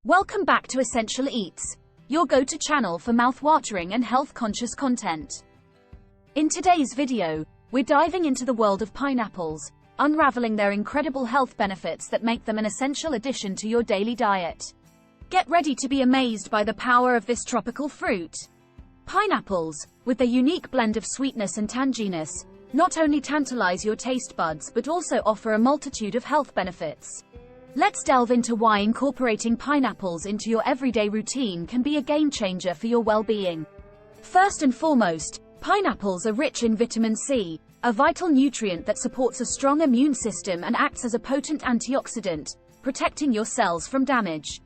Welcome back to Essential Eats, your go-to channel for mouth-watering and health-conscious content. In today's video, we're diving into the world of pineapples, unraveling their incredible health benefits that make them an essential addition to your daily diet. Get ready to be amazed by the power of this tropical fruit. Pineapples, with their unique blend of sweetness and tanginess, not only tantalize your taste buds but also offer a multitude of health benefits. Let's delve into why incorporating pineapples into your everyday routine can be a game-changer for your well-being. First and foremost, pineapples are rich in vitamin C, a vital nutrient that supports a strong immune system and acts as a potent antioxidant, protecting your cells from damage.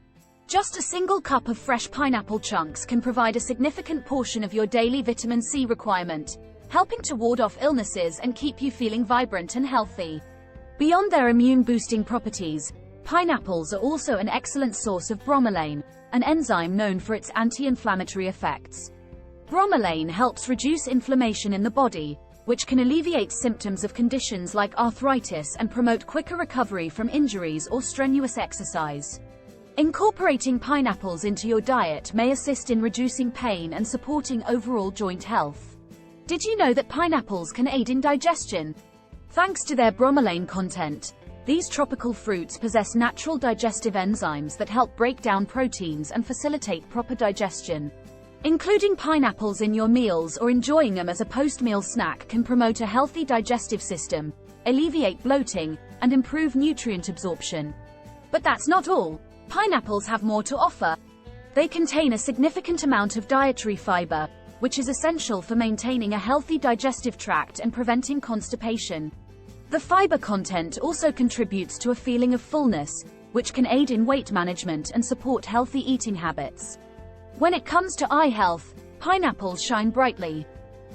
Just a single cup of fresh pineapple chunks can provide a significant portion of your daily vitamin C requirement, helping to ward off illnesses and keep you feeling vibrant and healthy. Beyond their immune-boosting properties, pineapples are also an excellent source of bromelain, an enzyme known for its anti-inflammatory effects. Bromelain helps reduce inflammation in the body, which can alleviate symptoms of conditions like arthritis and promote quicker recovery from injuries or strenuous exercise. Incorporating pineapples into your diet may assist in reducing pain and supporting overall joint health. Did you know that pineapples can aid in digestion? Thanks to their bromelain content, these tropical fruits possess natural digestive enzymes that help break down proteins and facilitate proper digestion. Including pineapples in your meals or enjoying them as a post-meal snack can promote a healthy digestive system, alleviate bloating, and improve nutrient absorption. But that's not all. Pineapples have more to offer. They contain a significant amount of dietary fiber, which is essential for maintaining a healthy digestive tract and preventing constipation. The fiber content also contributes to a feeling of fullness, which can aid in weight management and support healthy eating habits. When it comes to eye health, pineapples shine brightly.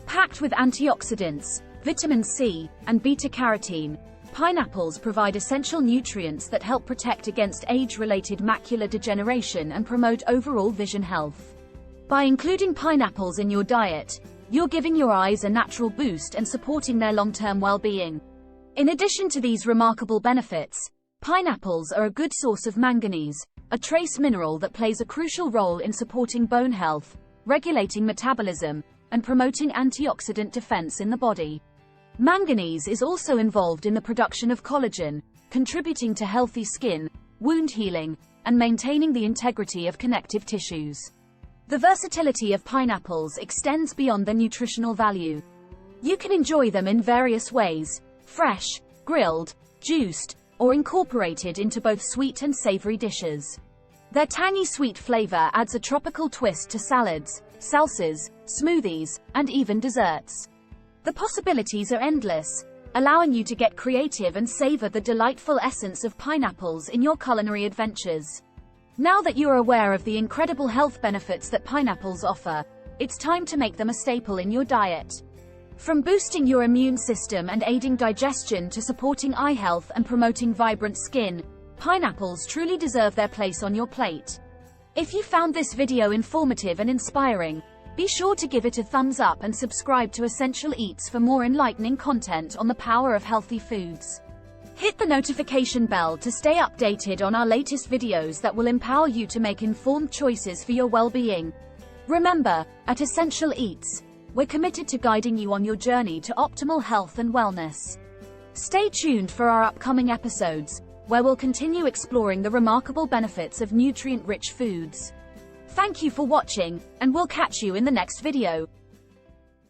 Packed with antioxidants, vitamin C, and beta-carotene, pineapples provide essential nutrients that help protect against age-related macular degeneration and promote overall vision health. By including pineapples in your diet, you're giving your eyes a natural boost and supporting their long-term well-being. In addition to these remarkable benefits, pineapples are a good source of manganese, a trace mineral that plays a crucial role in supporting bone health, regulating metabolism, and promoting antioxidant defense in the body. Manganese is also involved in the production of collagen, contributing to healthy skin, wound healing, and maintaining the integrity of connective tissues. The versatility of pineapples extends beyond their nutritional value. You can enjoy them in various ways: fresh, grilled, juiced, or incorporated into both sweet and savory dishes. Their tangy sweet flavor adds a tropical twist to salads, salsas, smoothies, and even desserts. The possibilities are endless, allowing you to get creative and savor the delightful essence of pineapples in your culinary adventures. Now that you're aware of the incredible health benefits that pineapples offer, it's time to make them a staple in your diet. From boosting your immune system and aiding digestion to supporting eye health and promoting vibrant skin, pineapples truly deserve their place on your plate. If you found this video informative and inspiring, be sure to give it a thumbs up and subscribe to Essential Eats for more enlightening content on the power of healthy foods. Hit the notification bell to stay updated on our latest videos that will empower you to make informed choices for your well-being. Remember, at Essential Eats, we're committed to guiding you on your journey to optimal health and wellness. Stay tuned for our upcoming episodes, where we'll continue exploring the remarkable benefits of nutrient-rich foods. Thank you for watching, and we'll catch you in the next video.